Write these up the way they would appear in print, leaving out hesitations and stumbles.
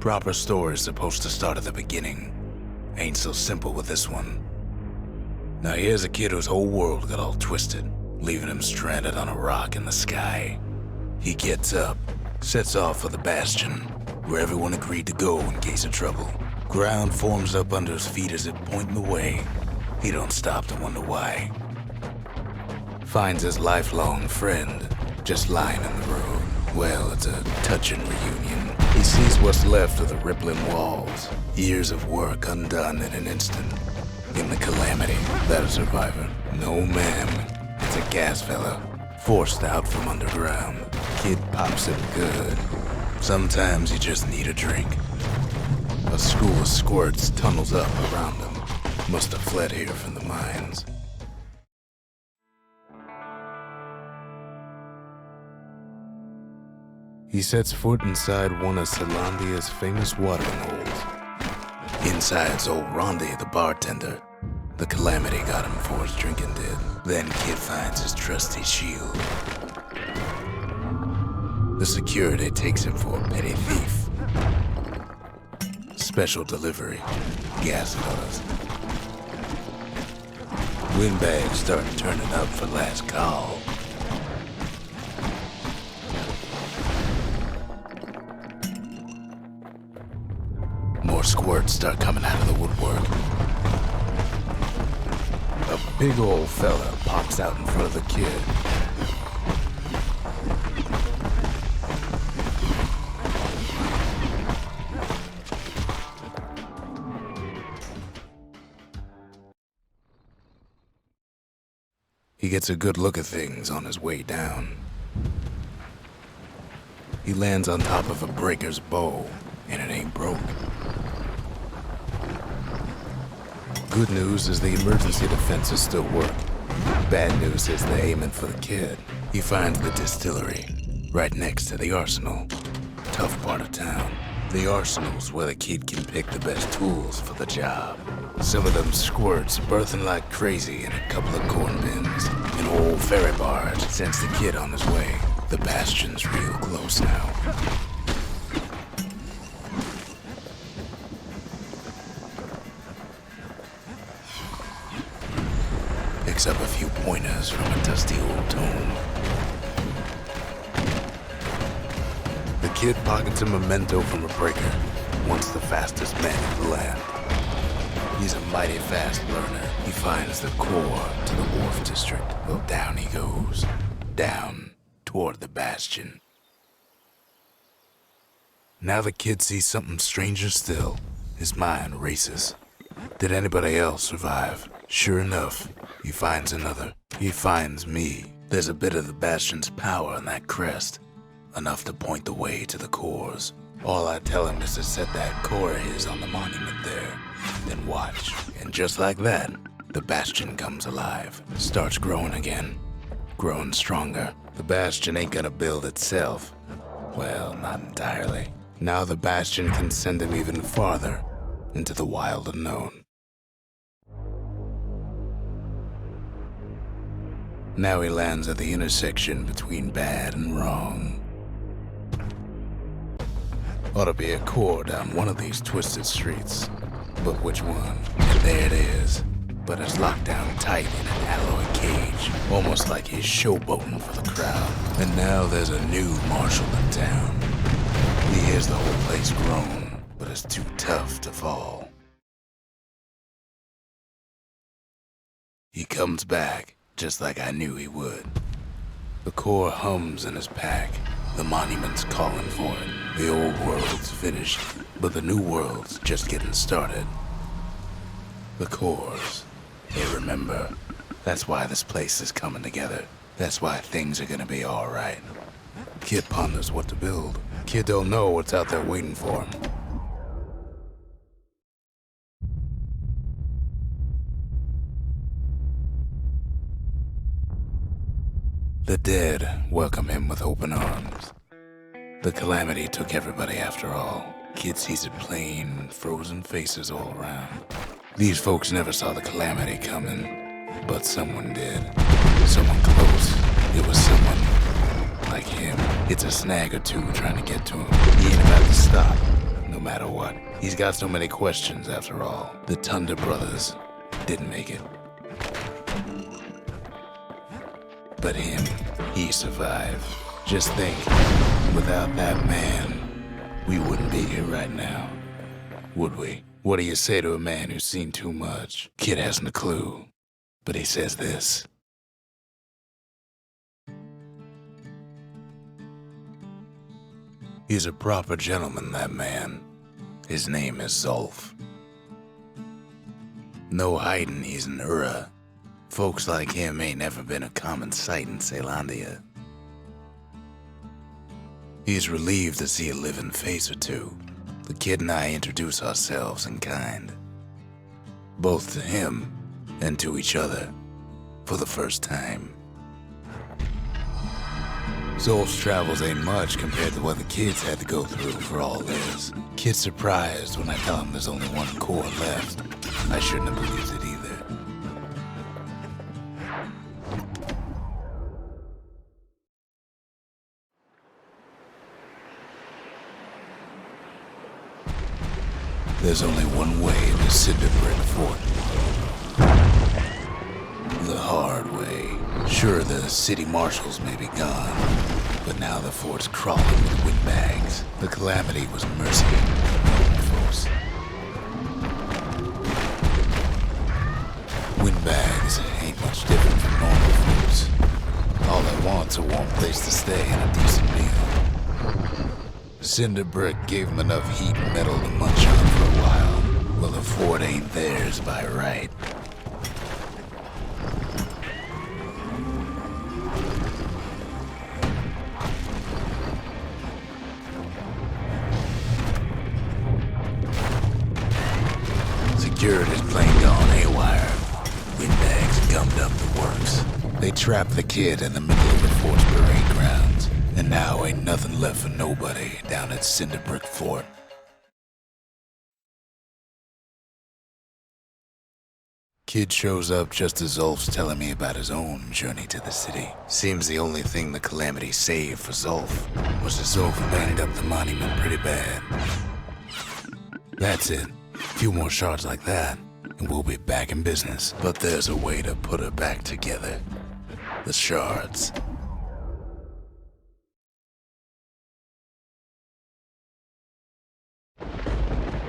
Proper story's supposed to start at the beginning. Ain't so simple with this one. Now here's a kid whose whole world got all twisted, leaving him stranded on a rock in the sky. He gets up, sets off for the Bastion, where everyone agreed to go in case of trouble. Ground forms up under his feet as it pointing the way. He don't stop to wonder why. Finds his lifelong friend just lying in the road. Well, it's a touching reunion. He sees what's left of the rippling walls. Years of work undone in an instant. In the calamity, that a survivor? No, ma'am. It's a gas fella, forced out from underground. Kid pops it good. Sometimes you just need a drink. A school of squirts tunnels up around him. Must have fled here from the mines. He sets foot inside one of Celandia's famous watering holes. Inside's old Rondi, the bartender. The calamity got him before his drinking did. Then Kid finds his trusty shield. The security takes him for a petty thief. Special delivery. Gas fellas. Windbags start turning up for last call. More squirts start coming out of the woodwork. A big old fella pops out in front of the kid. He gets a good look at things on his way down. He lands on top of a breaker's bow, and it ain't broke. Good news is the emergency defenses still work. Bad news is they're aiming for the kid. He finds the distillery, right next to the arsenal. Tough part of town. The arsenal's where the kid can pick the best tools for the job. Some of them squirts birthing like crazy in a couple of corn bins. An old ferry barge sends the kid on his way. The Bastion's real close now. Picks up a few pointers from a dusty old tome. The kid pockets a memento from a breaker, once the fastest man in the land. He's a mighty fast learner. He finds the core to the wharf district. Well, down he goes. Down toward the Bastion. Now the kid sees something stranger still. His mind races. Did anybody else survive? Sure enough, he finds another. He finds me. There's a bit of the Bastion's power in that crest. Enough to point the way to the cores. All I tell him is to set that core of his on the monument there. Then watch. And just like that, the Bastion comes alive. Starts growing again. Growing stronger. The Bastion ain't gonna build itself. Well, not entirely. Now the Bastion can send him even farther into the wild unknown. Now he lands at the intersection between bad and wrong. Ought to be a core down one of these twisted streets. But which one? And there it is. But it's locked down tight in an alloy cage. Almost like he's showboating for the crowd. And now there's a new marshal in town. He hears the whole place groan, but it's too tough to fall. He comes back, just like I knew he would. The core hums in his pack. The monument's calling for it. The old world's finished, but the new world's just getting started. The cores, they remember. That's why this place is coming together. That's why things are gonna be all right. Kid ponders what to build. Kid don't know what's out there waiting for him. The dead welcome him with open arms. The calamity took everybody after all. Kid sees it plain, frozen faces all around. These folks never saw the calamity coming, but someone did. Someone close. It was someone like him. It's a snag or two trying to get to him. He ain't about to stop, no matter what. He's got so many questions after all. The Thunder brothers didn't make it. But him, he survived. Just think, without that man, we wouldn't be here right now, would we? What do you say to a man who's seen too much? Kid hasn't a clue, but he says this. He's a proper gentleman, that man. His name is Zolf. No hiding he's an Ura. Folks like him ain't never been a common sight in Caelondia. He's relieved to see a living face or two. The kid and I introduce ourselves in kind. Both to him and to each other for the first time. Zolf's travels ain't much compared to what the kids had to go through for all this. Kid's surprised when I tell him there's only one core left. I shouldn't have believed it either. There's only one way to Cinderbrick Fort. The hard way. Sure, the city marshals may be gone, but now the fort's crawling with windbags. The calamity was mercy, folks. Windbags ain't much different from normal folks. All they want's a warm place to stay and a decent meal. Cinderbrick gave them enough heat and metal to munch on for a while. Well, the fort ain't theirs by right. Security's plain gone haywire. Windbags gummed up the works. They trapped the kid in the middle of the fort's parade grounds, and now ain't nothing left for nobody down at Cinderbrick Fort. Kid shows up just as Zolf's telling me about his own journey to the city. Seems the only thing the calamity saved for Zolf was that Zolf banged up the monument pretty bad. That's it. A few more shards like that, and we'll be back in business. But there's a way to put her back together. The shards.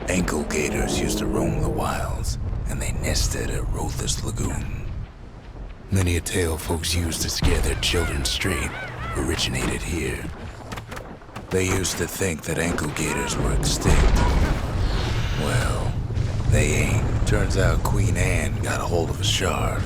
Ankle gators used to roam the wilds, and they nested at Rothus Lagoon. Many a tale folks used to scare their children straight originated here. They used to think that ankle gators were extinct. Well, they ain't. Turns out Queen Anne got a hold of a shard.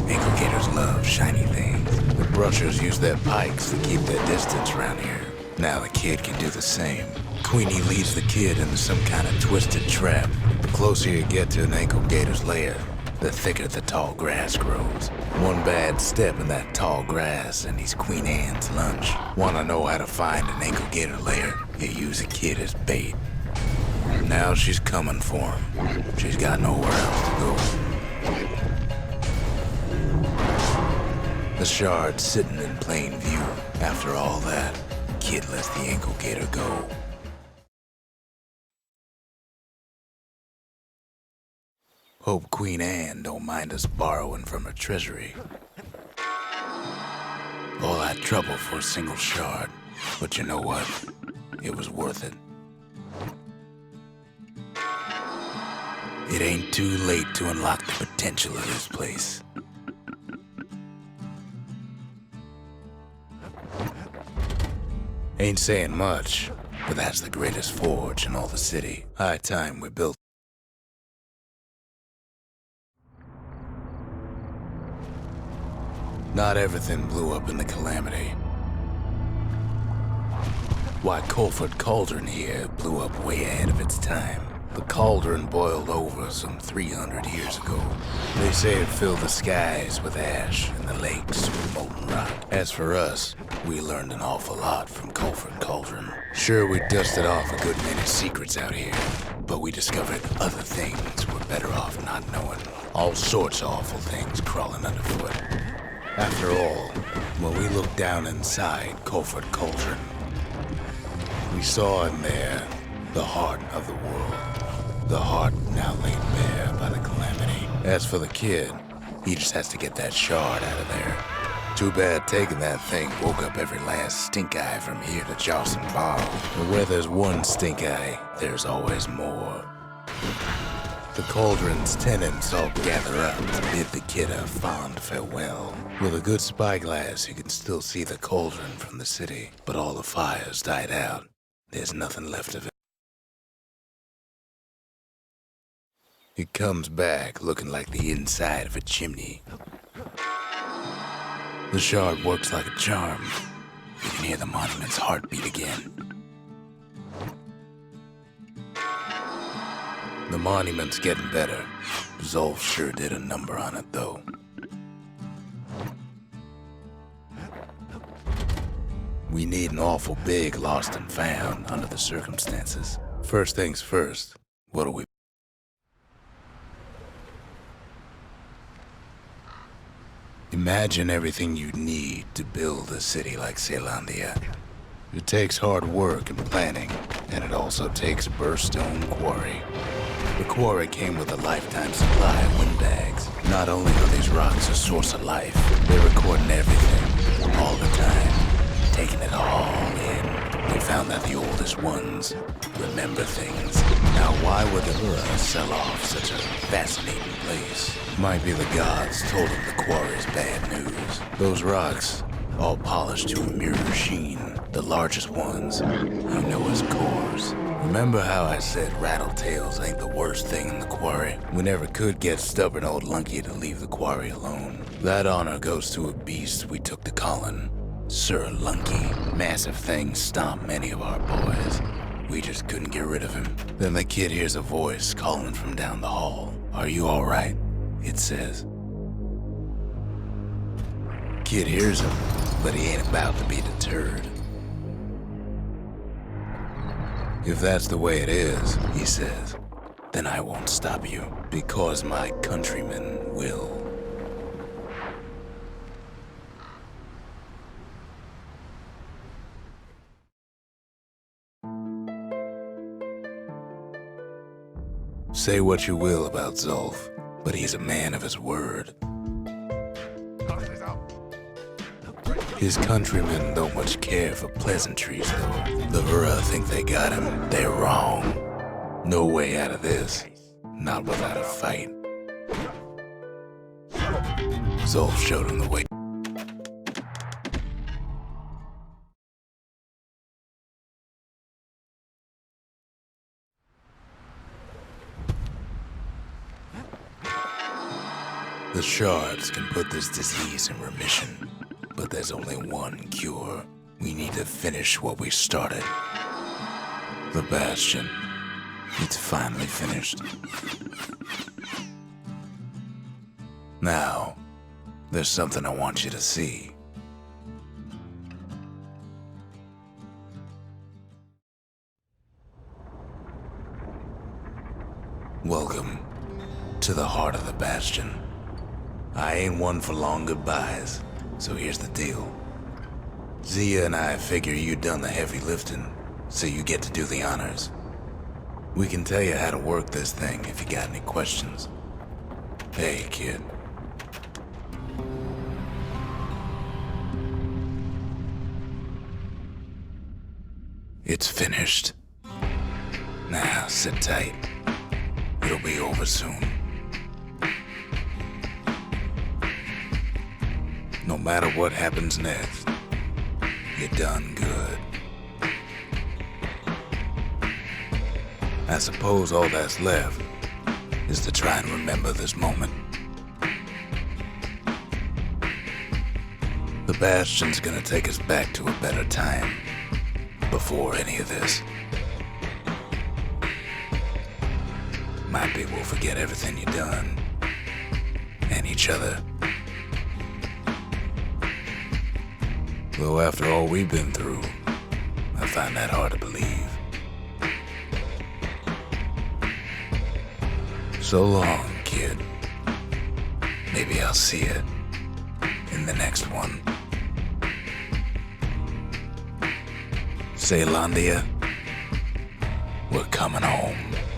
Ankle gators love shiny things. The brushers use their pikes to keep their distance around here. Now the kid can do the same. Queenie leads the kid into some kind of twisted trap. The closer you get to an ankle gator's lair, the thicker the tall grass grows. One bad step in that tall grass and he's Queen Anne's lunch. Wanna know how to find an ankle gator lair? You use a kid as bait. Now she's coming for him. She's got nowhere else to go. The shard's sitting in plain view. After all that, kid lets the ankle gator go. Hope Queen Anne don't mind us borrowing from her treasury. All that trouble for a single shard, but you know what? It was worth it. It ain't too late to unlock the potential of this place. Ain't saying much, but that's the greatest forge in all the city. High time we built. Not everything blew up in the calamity. Why, Colford Cauldron here blew up way ahead of its time. The cauldron boiled over some 300 years ago. They say it filled the skies with ash and the lakes with molten rock. As for us, we learned an awful lot from Colford Cauldron. Sure, we dusted off a good many secrets out here, but we discovered other things we're better off not knowing. All sorts of awful things crawling underfoot. After all, when we looked down inside Colford Cauldron, we saw in there The heart of the world. The heart now laid bare by the calamity. As for the kid, he just has to get that shard out of there. Too bad taking that thing woke up every last stink eye from here to Charleston Bar. But where there's one stink eye, there's always more. The cauldron's tenants all gather up to bid the kid a fond farewell. With a good spyglass, you can still see the cauldron from the city, but all the fires died out. There's nothing left of it. He comes back looking like the inside of a chimney. The shard works like a charm. You can hear the monument's heartbeat again. The monument's getting better. Zolf sure did a number on it, though. We need an awful big lost and found under the circumstances. First things first, what do we... Imagine everything you'd need to build a city like Zealandia. It takes hard work and planning, and it also takes a burstone quarry. The quarry came with a lifetime supply of windbags. Not only are these rocks a source of life, they're recording everything, all the time, taking it all in. We found that the oldest ones remember things. Now why would the Hura sell off such a fascinating place? Might be the gods told them the quarry's bad news. Those rocks, all polished to a mirror sheen, the largest ones, you know as cores. Remember how I said rattletails ain't the worst thing in the quarry? We never could get stubborn old Lunky to leave the quarry alone. That honor goes to a beast we took to Colin, Sir Lunky. Massive things stomped many of our boys. We just couldn't get rid of him. Then the kid hears a voice calling from down the hall. Are you all right? It says. Kid hears him, but he ain't about to be deterred. If that's the way it is, he says, then I won't stop you, because my countrymen will. Say what you will about Zolf, but he's a man of his word. His countrymen don't much care for pleasantries, though. The Hura think they got him. They're wrong. No way out of this. Not without a fight. Zolf showed him the way. The shards can put this disease in remission. But there's only one cure. We need to finish what we started. The Bastion. It's finally finished. Now, there's something I want you to see. Welcome to the heart of the Bastion. I ain't one for long goodbyes. So here's the deal. Zia and I figure you done the heavy lifting, so you get to do the honors. We can tell you how to work this thing if you got any questions. Hey, kid. It's finished. Now, sit tight. It'll be over soon. No matter what happens next, you're done good. I suppose all that's left is to try and remember this moment. The Bastion's gonna take us back to a better time before any of this. Might be we'll forget everything you've done and each other. Though after all we've been through, I find that hard to believe. So long, kid. Maybe I'll see you in the next one. Zealandia We're coming home.